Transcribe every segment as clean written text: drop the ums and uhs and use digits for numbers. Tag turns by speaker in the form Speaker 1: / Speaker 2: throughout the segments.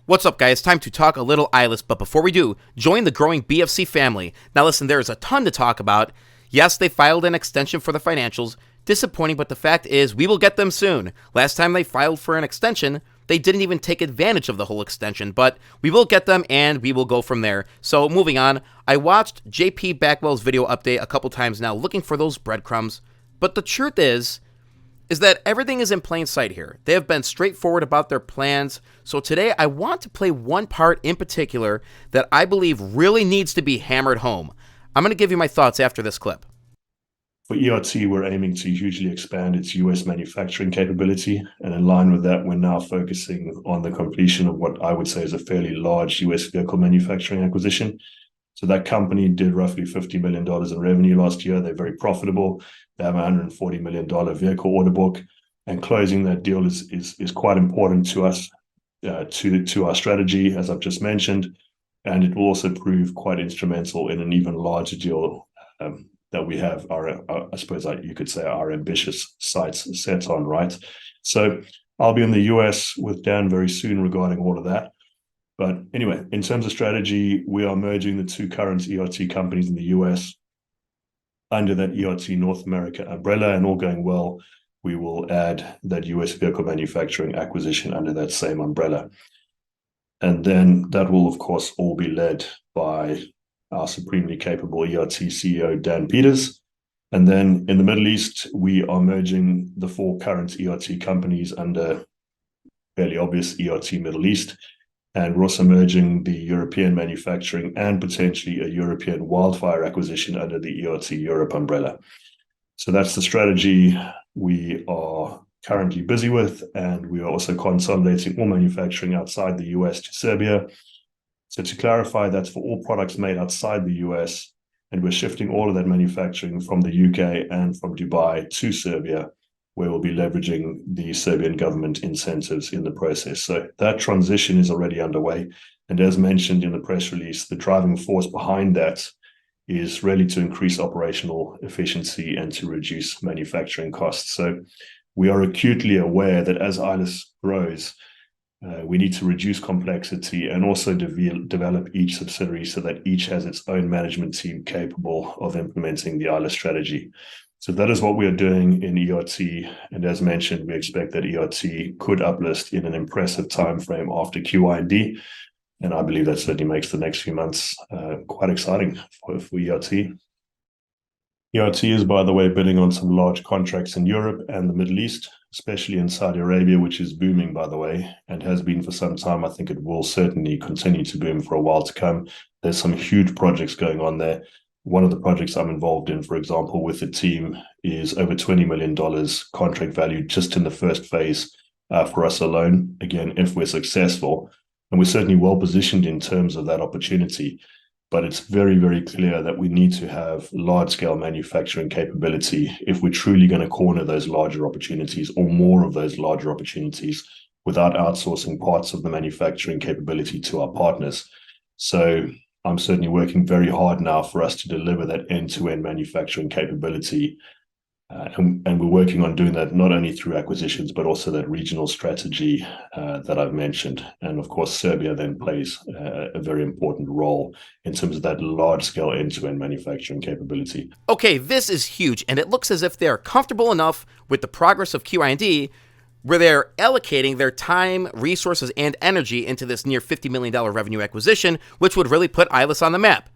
Speaker 1: What's up, guys? Time to talk a little Ilus, but before we do, join the growing BFC family. Now listen, there is a ton to talk about. Yes, they filed an extension for the financials. Disappointing, but the fact is, we will get them soon. Last time they filed for an extension, they didn't even take advantage of the whole extension, but we will get them and we will go from there. So moving on, I watched JP Backwell's video update a couple times now, looking for those breadcrumbs, but the truth is that everything is in plain sight here. They have been straightforward about their plans. So today I want to play one part in particular that I believe really needs to be hammered home. I'm going to give you my thoughts after this clip.
Speaker 2: For ERT, we're aiming to hugely expand its US manufacturing capability. And in line with that, we're now focusing on the completion of what I would say is a fairly large US vehicle manufacturing acquisition. So that company did roughly $50 million in revenue last year. They're very profitable. They have a $140 million vehicle order book. And closing that deal is quite important to us, to our strategy, as I've just mentioned. And it will also prove quite instrumental in an even larger deal that we have, I suppose you could say, our ambitious sights set on, right? So I'll be in the US with Dan very soon regarding all of that. But anyway, in terms of strategy, we are merging the two current ERT companies in the US under that ERT North America umbrella, and all going well, we will add that US vehicle manufacturing acquisition under that same umbrella. And then that will, of course, all be led by our supremely capable ERT CEO, Dan Peters. And then in the Middle East, we are merging the four current ERT companies under fairly obvious ERT Middle East. And we're also merging the European manufacturing and potentially a European wildfire acquisition under the ERT Europe umbrella. So that's the strategy we are currently busy with. And we are also consolidating all manufacturing outside the US to Serbia. So to clarify, that's for all products made outside the US. And we're shifting all of that manufacturing from the UK and from Dubai to Serbia, where we'll be leveraging the Serbian government incentives in the process. So that transition is already underway. And as mentioned in the press release, the driving force behind that is really to increase operational efficiency and to reduce manufacturing costs. So we are acutely aware that as Ilus grows, we need to reduce complexity and also develop each subsidiary so that each has its own management team capable of implementing the Ilus strategy. So that is what we are doing in ERT. And as mentioned, we expect that ERT could uplist in an impressive time frame after QIND. And I believe that certainly makes the next few months quite exciting for ERT. ERT is, by the way, bidding on some large contracts in Europe and the Middle East, especially in Saudi Arabia, which is booming, by the way, and has been for some time. I think it will certainly continue to boom for a while to come. There's some huge projects going on there. One of the projects I'm involved in, for example, with the team is over $20 million contract value just in the first phase for us alone. Again, if we're successful, and we're certainly well positioned in terms of that opportunity, but it's very, very clear that we need to have large-scale manufacturing capability if we're truly going to corner those larger opportunities or more of those larger opportunities without outsourcing parts of the manufacturing capability to our partners. So I'm certainly working very hard now for us to deliver that end-to-end manufacturing capability. And we're working on doing that not only through acquisitions, but also that regional strategy that I've mentioned. And of course, Serbia then plays a very important role in terms of that large-scale end-to-end manufacturing capability.
Speaker 1: Okay, this is huge, and it looks as if they're comfortable enough with the progress of QIND where they're allocating their time, resources, and energy into this near $50 million revenue acquisition, which would really put Ilus on the map.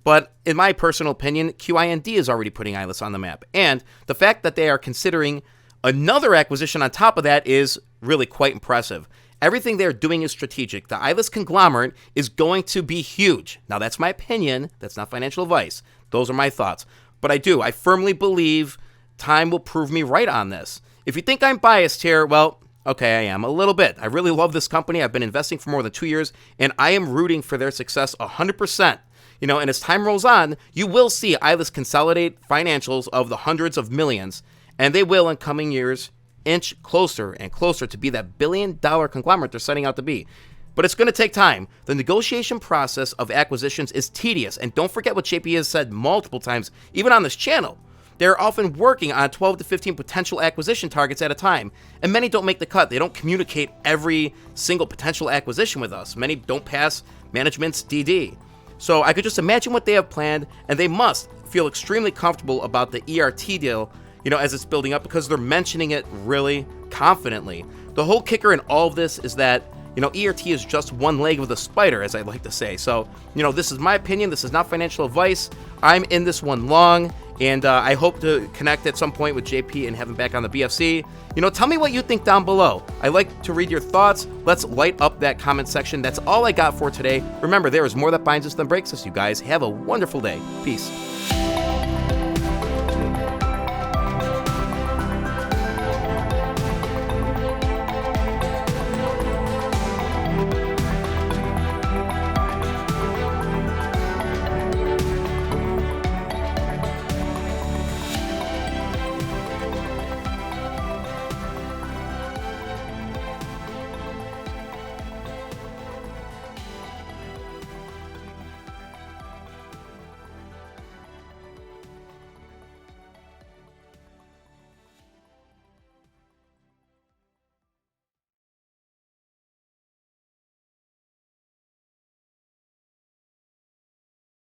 Speaker 1: But in my personal opinion, QIND is already putting Ilus on the map. And the fact that they are considering another acquisition on top of that is really quite impressive. Everything they're doing is strategic. The Ilus conglomerate is going to be huge. Now, that's my opinion. That's not financial advice. Those are my thoughts. But I firmly believe time will prove me right on this. If you think I'm biased here, well, okay, I am a little bit. I really love this company. I've been investing for more than 2 years, and I am rooting for their success 100%. You know, and as time rolls on, you will see Ilus consolidate financials of the hundreds of millions, and they will in coming years inch closer and closer to be that billion-dollar conglomerate they're setting out to be. But it's going to take time. The negotiation process of acquisitions is tedious, and don't forget what JP has said multiple times, even on this channel. They're often working on 12 to 15 potential acquisition targets at a time, and many don't make the cut. They don't communicate every single potential acquisition with us. Many don't pass management's DD. So I could just imagine what they have planned, and they must feel extremely comfortable about the ERT deal, as it's building up, because they're mentioning it really confidently. The whole kicker in all of this is that, ERT is just one leg of the spider, as I like to say. So, this is my opinion. This is not financial advice. I'm in this one long, and I hope to connect at some point with JP and have him back on the BFC. Tell me what you think down below. I like to read your thoughts. Let's light up that comment section. That's all I got for today. Remember, there is more that binds us than breaks us, you guys. Have a wonderful day. Peace.